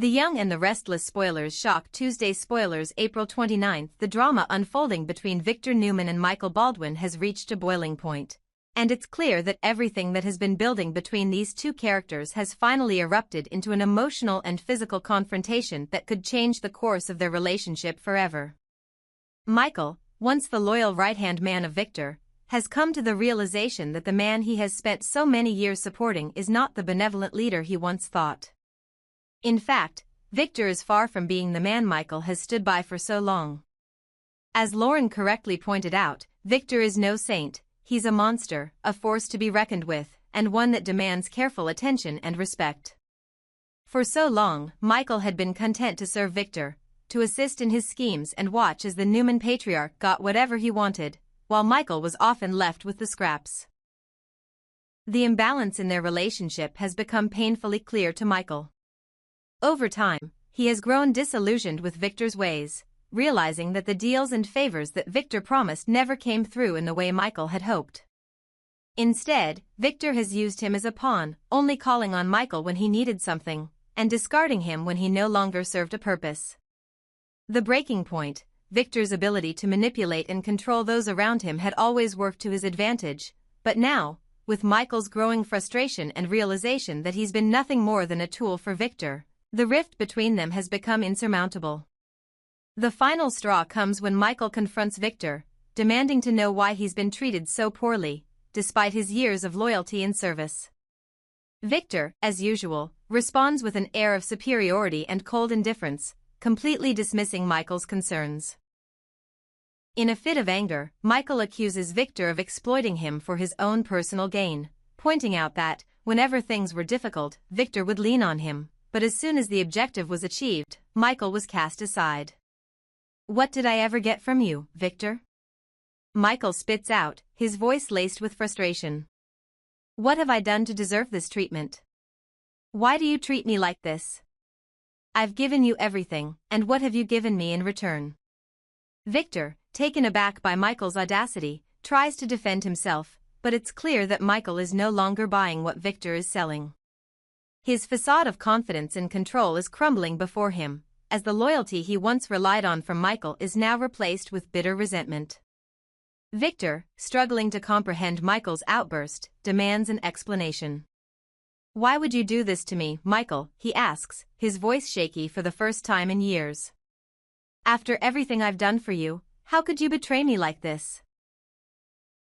The Young and the Restless spoilers shock Tuesday spoilers April 29. The drama unfolding between Victor Newman and Michael Baldwin has reached a boiling point. And it's clear that everything that has been building between these two characters has finally erupted into an emotional and physical confrontation that could change the course of their relationship forever. Michael, once the loyal right-hand man of Victor, has come to the realization that the man he has spent so many years supporting is not the benevolent leader he once thought. In fact, Victor is far from being the man Michael has stood by for so long. As Lauren correctly pointed out, Victor is no saint, he's a monster, a force to be reckoned with, and one that demands careful attention and respect. For so long, Michael had been content to serve Victor, to assist in his schemes and watch as the Newman patriarch got whatever he wanted, while Michael was often left with the scraps. The imbalance in their relationship has become painfully clear to Michael. Over time, he has grown disillusioned with Victor's ways, realizing that the deals and favors that Victor promised never came through in the way Michael had hoped. Instead, Victor has used him as a pawn, only calling on Michael when he needed something, and discarding him when he no longer served a purpose. The breaking point, Victor's ability to manipulate and control those around him had always worked to his advantage, but now, with Michael's growing frustration and realization that he's been nothing more than a tool for Victor, the rift between them has become insurmountable. The final straw comes when Michael confronts Victor, demanding to know why he's been treated so poorly, despite his years of loyalty and service. Victor, as usual, responds with an air of superiority and cold indifference, completely dismissing Michael's concerns. In a fit of anger, Michael accuses Victor of exploiting him for his own personal gain, pointing out that, whenever things were difficult, Victor would lean on him, but as soon as the objective was achieved, Michael was cast aside. "What did I ever get from you, Victor?" Michael spits out, his voice laced with frustration. "What have I done to deserve this treatment? Why do you treat me like this? I've given you everything, and what have you given me in return?" Victor, taken aback by Michael's audacity, tries to defend himself, but it's clear that Michael is no longer buying what Victor is selling. His facade of confidence and control is crumbling before him, as the loyalty he once relied on from Michael is now replaced with bitter resentment. Victor, struggling to comprehend Michael's outburst, demands an explanation. "Why would you do this to me, Michael?" he asks, his voice shaky for the first time in years. "After everything I've done for you, how could you betray me like this?"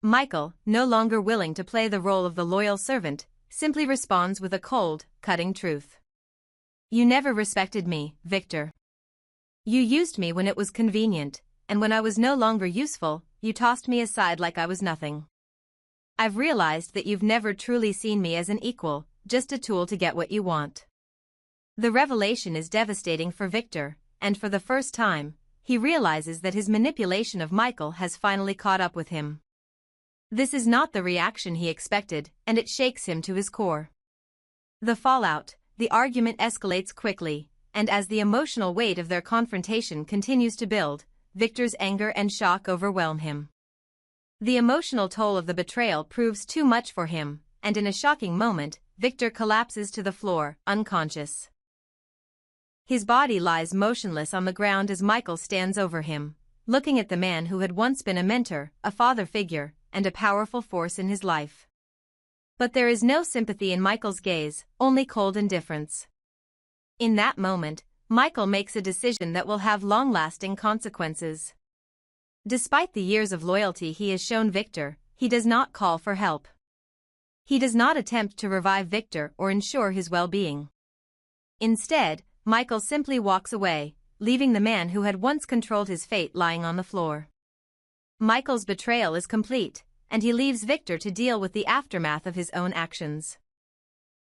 Michael, no longer willing to play the role of the loyal servant, simply responds with a cold, cutting truth. "You never respected me, Victor. You used me when it was convenient, and when I was no longer useful, you tossed me aside like I was nothing. I've realized that you've never truly seen me as an equal, just a tool to get what you want." The revelation is devastating for Victor, and for the first time, he realizes that his manipulation of Michael has finally caught up with him. This is not the reaction he expected, and it shakes him to his core. The fallout, the argument escalates quickly, and as the emotional weight of their confrontation continues to build, Victor's anger and shock overwhelm him. The emotional toll of the betrayal proves too much for him, and in a shocking moment, Victor collapses to the floor, unconscious. His body lies motionless on the ground as Michael stands over him, looking at the man who had once been a mentor, a father figure, and a powerful force in his life. But there is no sympathy in Michael's gaze, only cold indifference. In that moment, Michael makes a decision that will have long-lasting consequences. Despite the years of loyalty he has shown Victor, he does not call for help. He does not attempt to revive Victor or ensure his well-being. Instead, Michael simply walks away, leaving the man who had once controlled his fate lying on the floor. Michael's betrayal is complete, and he leaves Victor to deal with the aftermath of his own actions.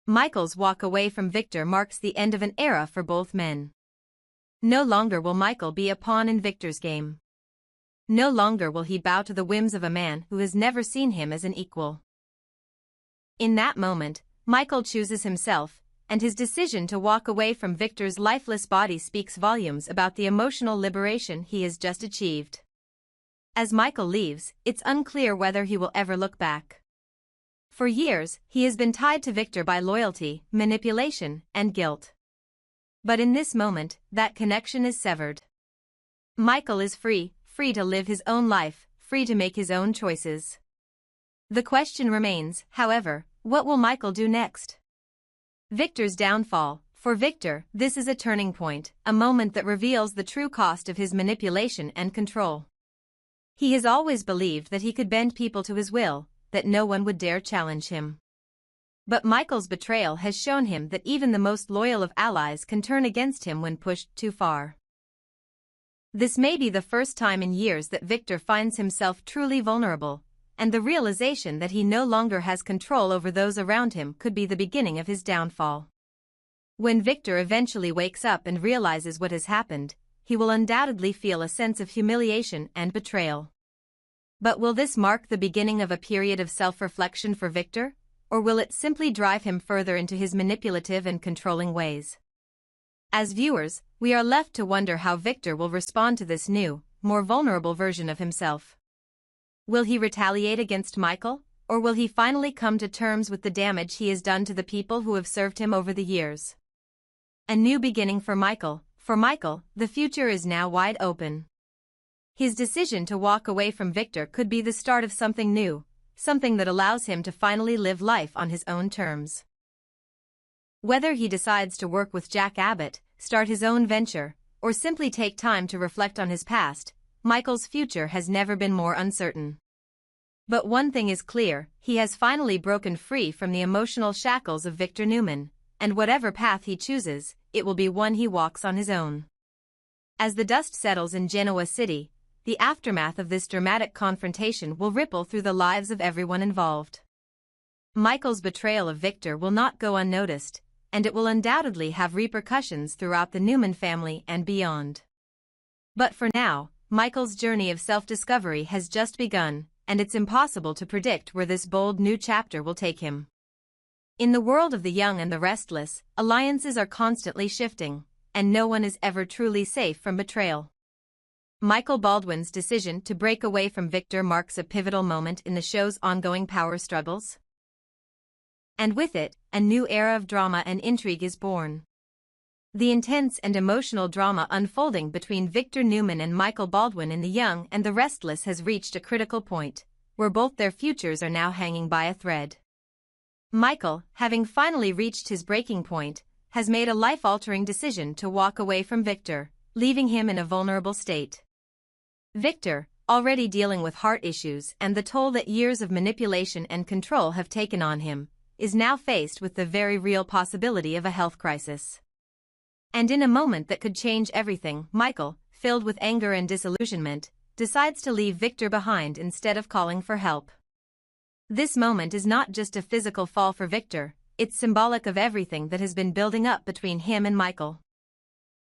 Michael's walk away from Victor marks the end of an era for both men. No longer will Michael be a pawn in Victor's game. No longer will he bow to the whims of a man who has never seen him as an equal. In that moment, Michael chooses himself, and his decision to walk away from Victor's lifeless body speaks volumes about the emotional liberation he has just achieved. As Michael leaves, it's unclear whether he will ever look back. For years, he has been tied to Victor by loyalty, manipulation, and guilt. But in this moment, that connection is severed. Michael is free to live his own life, free to make his own choices. The question remains, however, what will Michael do next? Victor's downfall. For Victor, this is a turning point, a moment that reveals the true cost of his manipulation and control. He has always believed that he could bend people to his will, that no one would dare challenge him. But Michael's betrayal has shown him that even the most loyal of allies can turn against him when pushed too far. This may be the first time in years that Victor finds himself truly vulnerable, and the realization that he no longer has control over those around him could be the beginning of his downfall. When Victor eventually wakes up and realizes what has happened, he will undoubtedly feel a sense of humiliation and betrayal. But will this mark the beginning of a period of self-reflection for Victor, or will it simply drive him further into his manipulative and controlling ways? As viewers, we are left to wonder how Victor will respond to this new, more vulnerable version of himself. Will he retaliate against Michael, or will he finally come to terms with the damage he has done to the people who have served him over the years? A new beginning for Michael. For Michael, the future is now wide open. His decision to walk away from Victor could be the start of something new, something that allows him to finally live life on his own terms. Whether he decides to work with Jack Abbott, start his own venture, or simply take time to reflect on his past, Michael's future has never been more uncertain. But one thing is clear, he has finally broken free from the emotional shackles of Victor Newman, and whatever path he chooses, it will be one he walks on his own. As the dust settles in Genoa City, the aftermath of this dramatic confrontation will ripple through the lives of everyone involved. Michael's betrayal of Victor will not go unnoticed, and it will undoubtedly have repercussions throughout the Newman family and beyond. But for now, Michael's journey of self-discovery has just begun, and it's impossible to predict where this bold new chapter will take him. In the world of the young and the restless, alliances are constantly shifting, and no one is ever truly safe from betrayal. Michael Baldwin's decision to break away from Victor marks a pivotal moment in the show's ongoing power struggles. And with it, a new era of drama and intrigue is born. The intense and emotional drama unfolding between Victor Newman and Michael Baldwin in The Young and the Restless has reached a critical point, where both their futures are now hanging by a thread. Michael, having finally reached his breaking point, has made a life-altering decision to walk away from Victor, leaving him in a vulnerable state. Victor, already dealing with heart issues and the toll that years of manipulation and control have taken on him, is now faced with the very real possibility of a health crisis. And in a moment that could change everything, Michael, filled with anger and disillusionment, decides to leave Victor behind instead of calling for help. This moment is not just a physical fall for Victor, it's symbolic of everything that has been building up between him and Michael.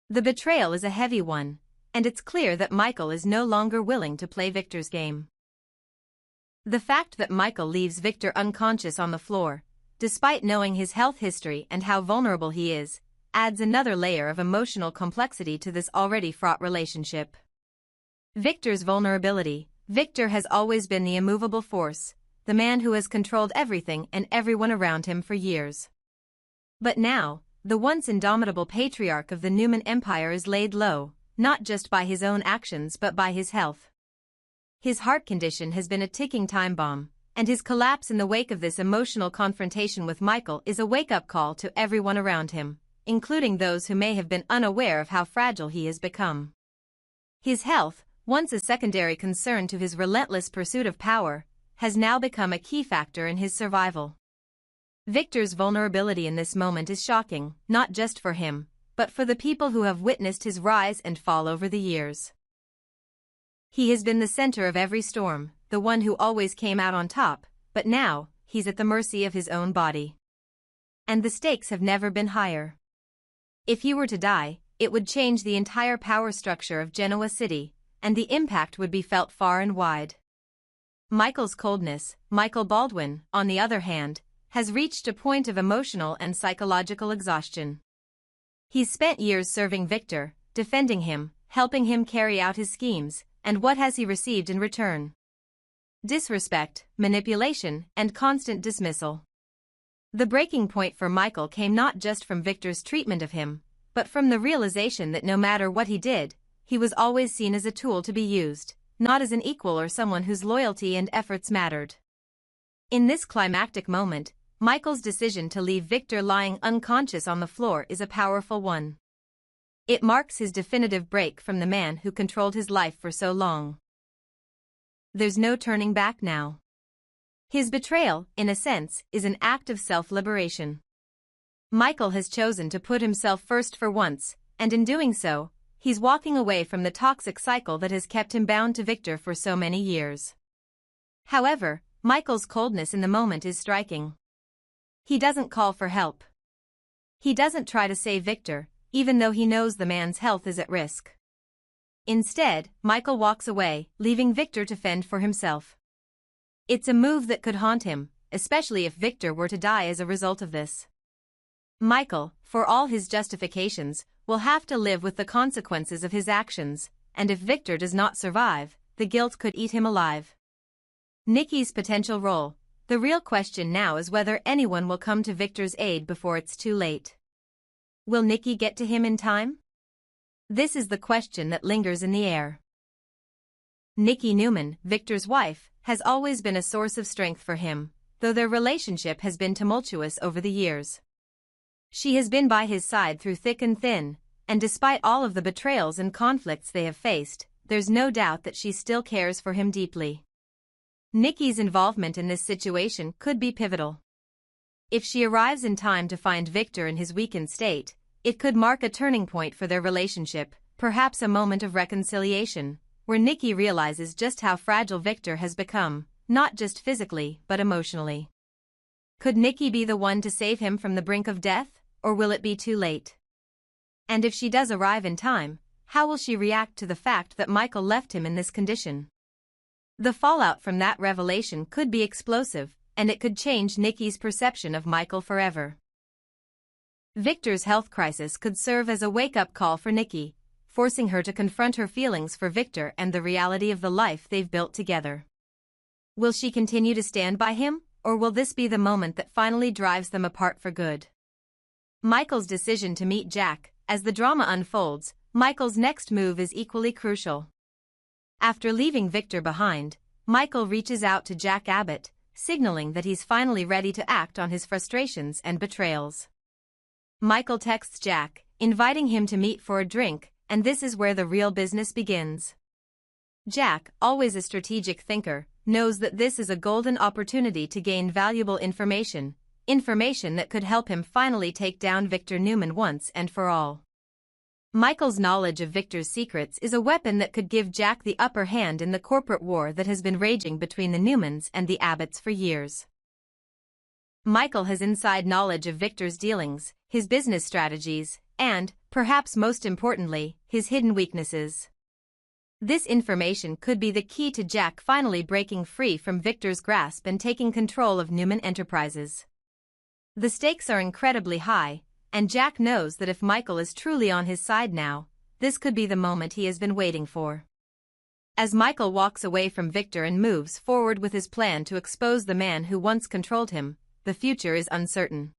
The betrayal is a heavy one, and it's clear that Michael is no longer willing to play Victor's game. The fact that Michael leaves Victor unconscious on the floor, despite knowing his health history and how vulnerable he is, adds another layer of emotional complexity to this already fraught relationship. Victor's vulnerability. Victor has always been the immovable force, the man who has controlled everything and everyone around him for years. But now, the once indomitable patriarch of the Newman Empire is laid low, not just by his own actions but by his health. His heart condition has been a ticking time bomb, and his collapse in the wake of this emotional confrontation with Michael is a wake-up call to everyone around him, including those who may have been unaware of how fragile he has become. His health, once a secondary concern to his relentless pursuit of power, has now become a key factor in his survival. Victor's vulnerability in this moment is shocking, not just for him, but for the people who have witnessed his rise and fall over the years. He has been the center of every storm, the one who always came out on top, but now, he's at the mercy of his own body. And the stakes have never been higher. If he were to die, it would change the entire power structure of Genoa City, and the impact would be felt far and wide. Michael's coldness. Michael Baldwin, on the other hand, has reached a point of emotional and psychological exhaustion. He's spent years serving Victor, defending him, helping him carry out his schemes, and what has he received in return? Disrespect, manipulation, and constant dismissal. The breaking point for Michael came not just from Victor's treatment of him, but from the realization that no matter what he did, he was always seen as a tool to be used, not as an equal or someone whose loyalty and efforts mattered. In this climactic moment, Michael's decision to leave Victor lying unconscious on the floor is a powerful one. It marks his definitive break from the man who controlled his life for so long. There's no turning back now. His betrayal, in a sense, is an act of self-liberation. Michael has chosen to put himself first for once, and in doing so, he's walking away from the toxic cycle that has kept him bound to Victor for so many years. However, Michael's coldness in the moment is striking. He doesn't call for help. He doesn't try to save Victor, even though he knows the man's health is at risk. Instead, Michael walks away, leaving Victor to fend for himself. It's a move that could haunt him, especially if Victor were to die as a result of this. Michael, for all his justifications, will have to live with the consequences of his actions, and if Victor does not survive, the guilt could eat him alive. Nikki's potential role. The real question now is whether anyone will come to Victor's aid before it's too late. Will Nikki get to him in time? This is the question that lingers in the air. Nikki Newman, Victor's wife, has always been a source of strength for him, though their relationship has been tumultuous over the years. She has been by his side through thick and thin, and despite all of the betrayals and conflicts they have faced, there's no doubt that she still cares for him deeply. Nikki's involvement in this situation could be pivotal. If she arrives in time to find Victor in his weakened state, it could mark a turning point for their relationship, perhaps a moment of reconciliation, where Nikki realizes just how fragile Victor has become, not just physically but emotionally. Could Nikki be the one to save him from the brink of death, or will it be too late? And if she does arrive in time, how will she react to the fact that Michael left him in this condition? The fallout from that revelation could be explosive, and it could change Nikki's perception of Michael forever. Victor's health crisis could serve as a wake-up call for Nikki, forcing her to confront her feelings for Victor and the reality of the life they've built together. Will she continue to stand by him, or will this be the moment that finally drives them apart for good? Michael's decision to meet Jack. As the drama unfolds, Michael's next move is equally crucial. After leaving Victor behind, Michael reaches out to Jack Abbott, signaling that he's finally ready to act on his frustrations and betrayals. Michael texts Jack, inviting him to meet for a drink, and this is where the real business begins. Jack, always a strategic thinker, knows that this is a golden opportunity to gain valuable information that could help him finally take down Victor Newman once and for all. Michael's knowledge of Victor's secrets is a weapon that could give Jack the upper hand in the corporate war that has been raging between the Newmans and the Abbotts for years. Michael has inside knowledge of Victor's dealings, his business strategies, and, perhaps most importantly, his hidden weaknesses. This information could be the key to Jack finally breaking free from Victor's grasp and taking control of Newman Enterprises. The stakes are incredibly high, and Jack knows that if Michael is truly on his side now, this could be the moment he has been waiting for. As Michael walks away from Victor and moves forward with his plan to expose the man who once controlled him, the future is uncertain.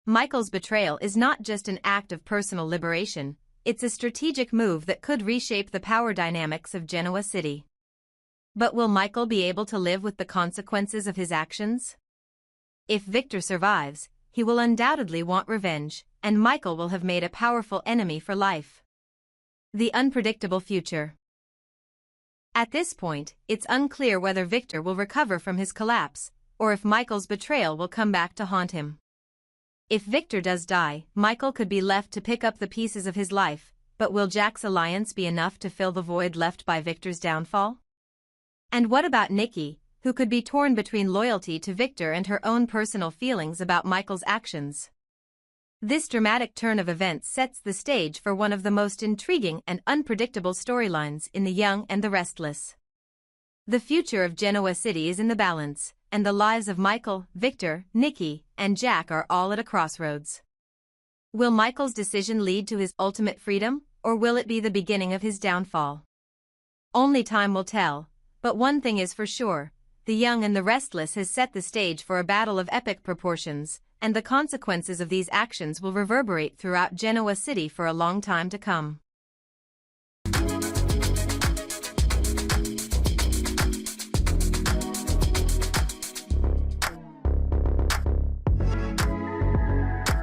Michael's betrayal is not just an act of personal liberation, it's a strategic move that could reshape the power dynamics of Genoa City. But will Michael be able to live with the consequences of his actions? If Victor survives, he will undoubtedly want revenge, and Michael will have made a powerful enemy for life. The unpredictable future. At this point, it's unclear whether Victor will recover from his collapse, or if Michael's betrayal will come back to haunt him. If Victor does die, Michael could be left to pick up the pieces of his life, but will Jack's alliance be enough to fill the void left by Victor's downfall? And what about Nikki, who could be torn between loyalty to Victor and her own personal feelings about Michael's actions? This dramatic turn of events sets the stage for one of the most intriguing and unpredictable storylines in The Young and the Restless. The future of Genoa City is in the balance, and the lives of Michael, Victor, Nikki, and Jack are all at a crossroads. Will Michael's decision lead to his ultimate freedom, or will it be the beginning of his downfall? Only time will tell, but one thing is for sure, The Young and the Restless has set the stage for a battle of epic proportions, and the consequences of these actions will reverberate throughout Genoa City for a long time to come.